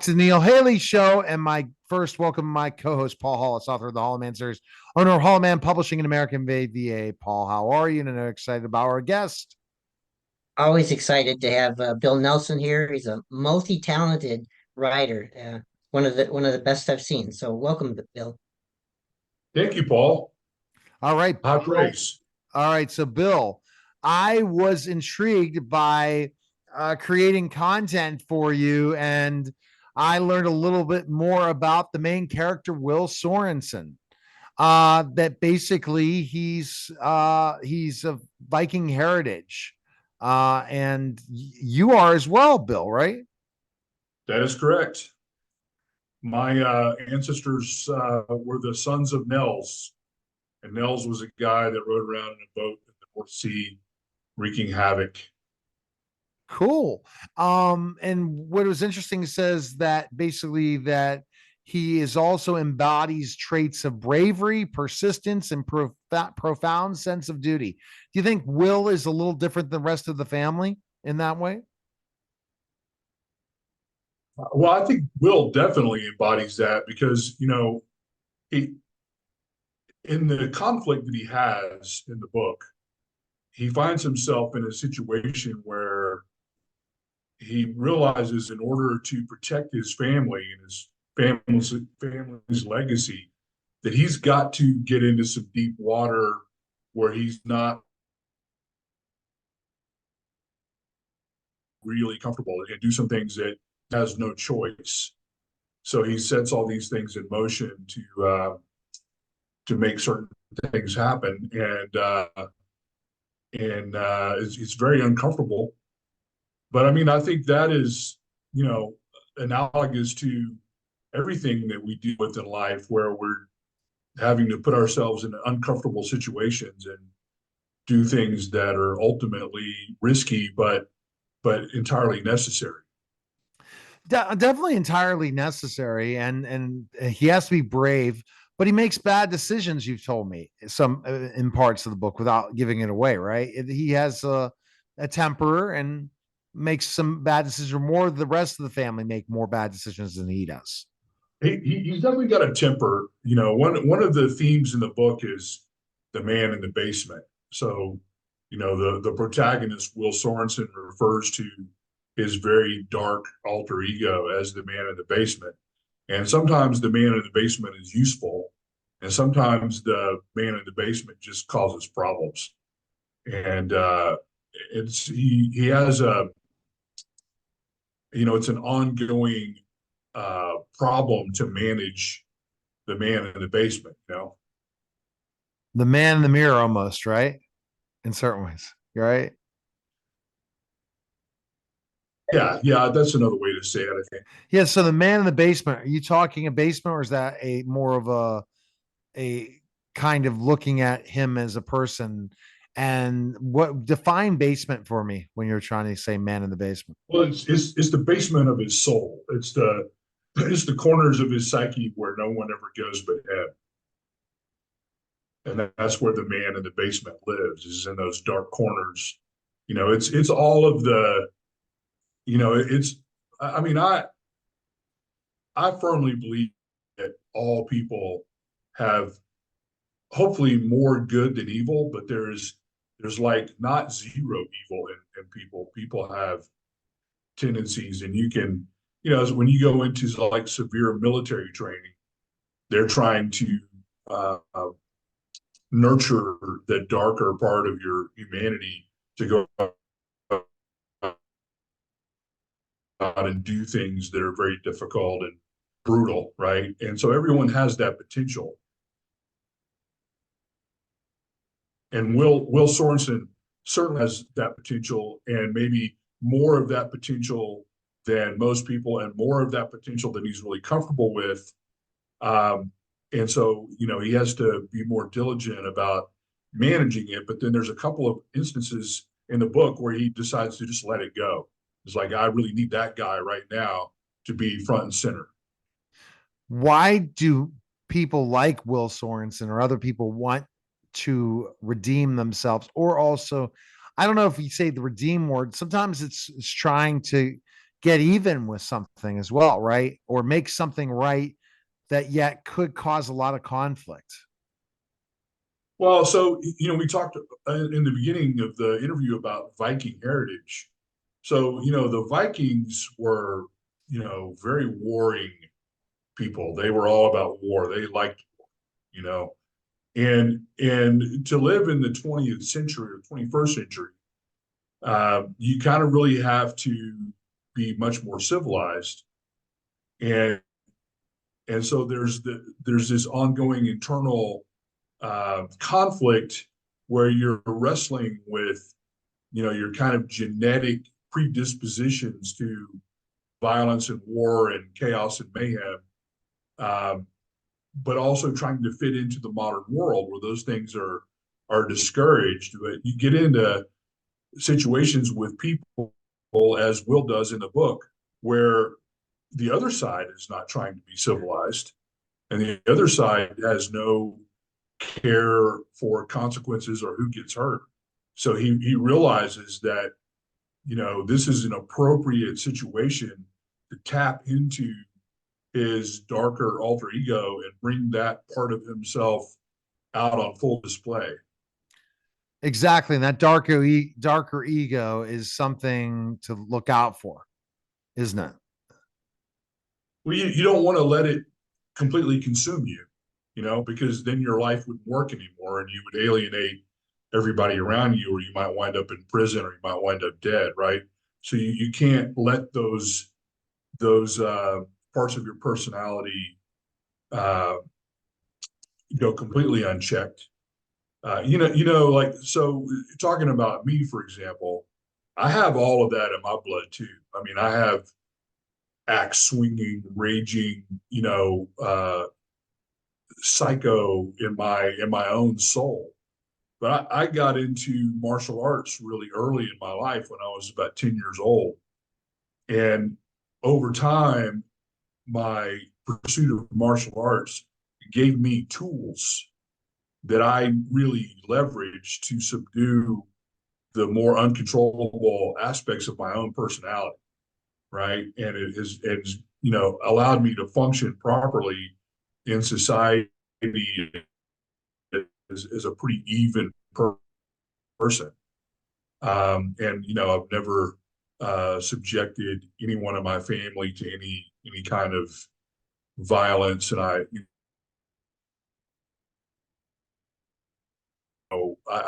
To Neil Haley show, and my first welcome my co-host Paul Hollis, author of the Hollow series, owner of Hollow Publishing in American VA. Paul, how are you? And I'm excited about our guest. Always excited to have Bill Nelson here. He's a multi-talented writer, one of the best I've seen. So welcome, Bill. Thank you, Paul. All right, High Bill. praise. All right, so Bill, I was intrigued by creating content for you, and I learned a little bit more about the main character, Will Sorensen. That basically he's of Viking heritage, and you are as well, Bill, right? That is correct. My ancestors were the sons of Nels, and Nels was a guy that rode around in a boat in the North Sea, wreaking havoc. Cool. And what was interesting says that basically that he is also embodies traits of bravery, persistence, and profound sense of duty. Do you think Will is a little different than the rest of the family in that way? Well, I think Will definitely embodies that because, he, in the conflict that he has in the book, he finds himself in a situation where he realizes in order to protect his family and his family's legacy, that he's got to get into some deep water where he's not really comfortable and do some things that has no choice. So he sets all these things in motion to make certain things happen, and it's very uncomfortable. But I mean, I think that is, analogous to everything that we deal with in life, where we're having to put ourselves in uncomfortable situations and do things that are ultimately risky, but entirely necessary. Definitely entirely necessary, and he has to be brave, but he makes bad decisions. You've told me some in parts of the book without giving it away, right? He has a temper and makes some bad decisions. More the rest of the family make more bad decisions than he does. He's definitely got a temper. One of the themes in the book is the man in the basement. So, the protagonist, Will Sorensen, refers to his very dark alter ego as the man in the basement. And sometimes the man in the basement is useful, and sometimes the man in the basement just causes problems. And he has it's an ongoing problem to manage the man in the basement. The man in the mirror, almost, right? In certain ways, right? Yeah, that's another way to say it, I think. Yeah. So the man in the basement. Are you talking a basement, or is that a more of a kind of looking at him as a person? And what define basement for me when you're trying to say man in the basement? Well, it's the basement of his soul. It's the corners of his psyche where no one ever goes but him. And that's where the man in the basement lives, is in those dark corners. It's all of the, it's I mean, I firmly believe that all people have hopefully more good than evil, but there's like not zero evil in people. People have tendencies, and you can, when you go into like severe military training, they're trying to nurture the darker part of your humanity to go out and do things that are very difficult and brutal, right? And so everyone has that potential. And Will Sorensen certainly has that potential, and maybe more of that potential than most people, and more of that potential than he's really comfortable with. And so, he has to be more diligent about managing it. But then there's a couple of instances in the book where he decides to just let it go. It's like, I really need that guy right now to be front and center. Why do people like Will Sorensen or other people want to redeem themselves? Or also, I don't know if you say the redeem word. Sometimes it's trying to get even with something as well, right? Or make something right that yet could cause a lot of conflict. Well, so, we talked in the beginning of the interview about Viking heritage. So, the Vikings were, very warring people. They were all about war. They liked war, you know, and to live in the 20th century or 21st century, you kind of really have to be much more civilized. And so there's this ongoing internal conflict where you're wrestling with, your kind of genetic predispositions to violence and war and chaos and mayhem, um, but also trying to fit into the modern world where those things are discouraged. But you get into situations with people, as Will does in the book, where the other side is not trying to be civilized, and the other side has no care for consequences or who gets hurt. So he realizes that, this is an appropriate situation to tap into his darker alter ego and bring that part of himself out on full display. Exactly. And that darker ego is something to look out for, isn't it? Well, you don't want to let it completely consume you, because then your life wouldn't work anymore and you would alienate everybody around you, or you might wind up in prison, or you might wind up dead, right? So you can't let those parts of your personality uh, go completely unchecked. Like, so talking about me, for example, I have all of that in my blood too. I mean, I have axe swinging, raging, psycho in my own soul. But I got into martial arts really early in my life when I was about 10 years old. And over time, my pursuit of martial arts gave me tools that I really leveraged to subdue the more uncontrollable aspects of my own personality, right? And it has allowed me to function properly in society as a pretty even person. And I've never subjected anyone in my family to any kind of violence, and I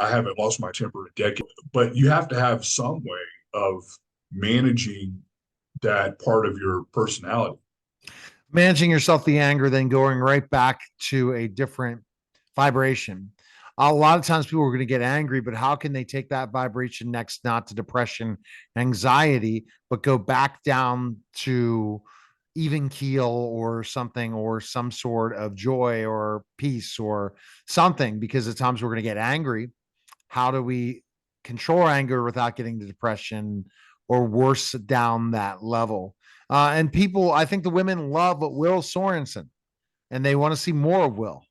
haven't lost my temper in a decade. But you have to have some way of managing that part of your personality. Managing yourself the anger, then going right back to a different vibration. A lot of times people are going to get angry, but how can they take that vibration next, not to depression, anxiety, but go back down to even keel or something, or some sort of joy or peace or something? Because at times we're going to get angry. How do we control anger without getting to depression or worse down that level? And people, I think the women love Will Sorensen and they want to see more of Will.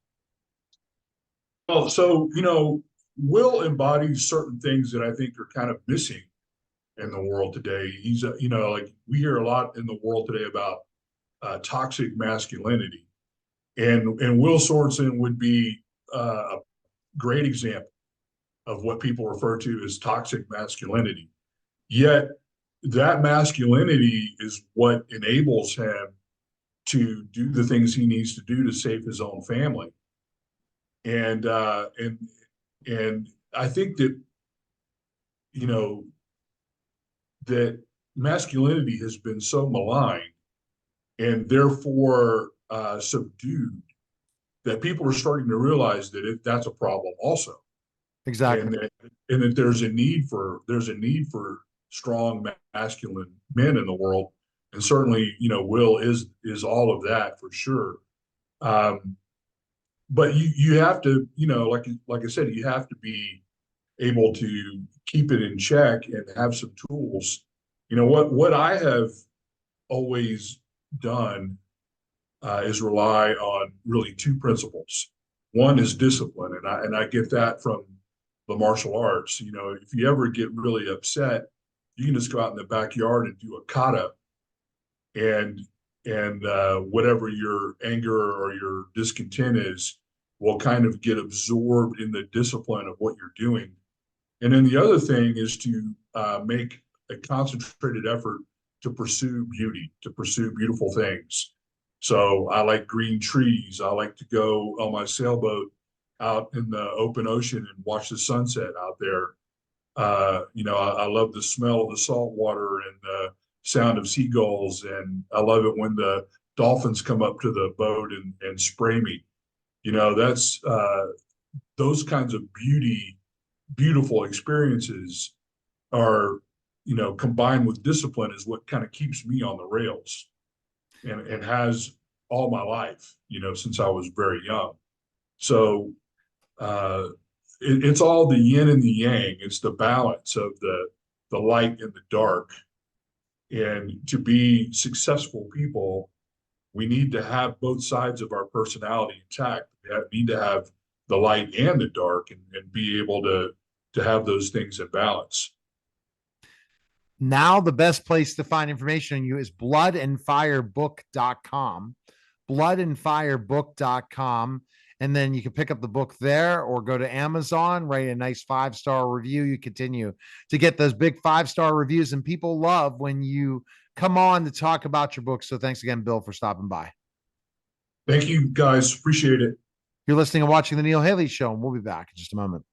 Well, so, Will embodies certain things that I think are kind of missing in the world today. He's, like we hear a lot in the world today about toxic masculinity. And Will Sorensen would be a great example of what people refer to as toxic masculinity. Yet that masculinity is what enables him to do the things he needs to do to save his own family. And I think that that masculinity has been so maligned and therefore subdued that people are starting to realize that that's a problem also. Exactly. And that there's a need for strong masculine men in the world, and certainly Will is all of that for sure. But you have to, like I said, you have to be able to keep it in check and have some tools. What I have always done is rely on really two principles. One is discipline, and I get that from the martial arts. If you ever get really upset, you can just go out in the backyard and do a kata, and whatever your anger or your discontent is will kind of get absorbed in the discipline of what you're doing. And then the other thing is to make a concentrated effort to pursue beauty, to pursue beautiful things. So I like green trees. I like to go on my sailboat out in the open ocean and watch the sunset out there. I love the smell of the salt water and the sound of seagulls. And I love it when the dolphins come up to the boat and spray me. That's those kinds of beautiful experiences are, combined with discipline is what kind of keeps me on the rails and has all my life, since I was very young. So it's all the yin and the yang. It's the balance of the light and the dark. And to be successful people, we need to have both sides of our personality intact. We need to have the light and the dark and be able to have those things in balance. Now, the best place to find information on you is bloodandfirebook.com, bloodandfirebook.com. And then you can pick up the book there or go to Amazon, write a nice 5-star review. You continue to get those big 5-star reviews, and people love when you come on to talk about your book. So thanks again, Bill, for stopping by. Thank you, guys. Appreciate it. You're listening and watching The Neil Haley Show, and we'll be back in just a moment.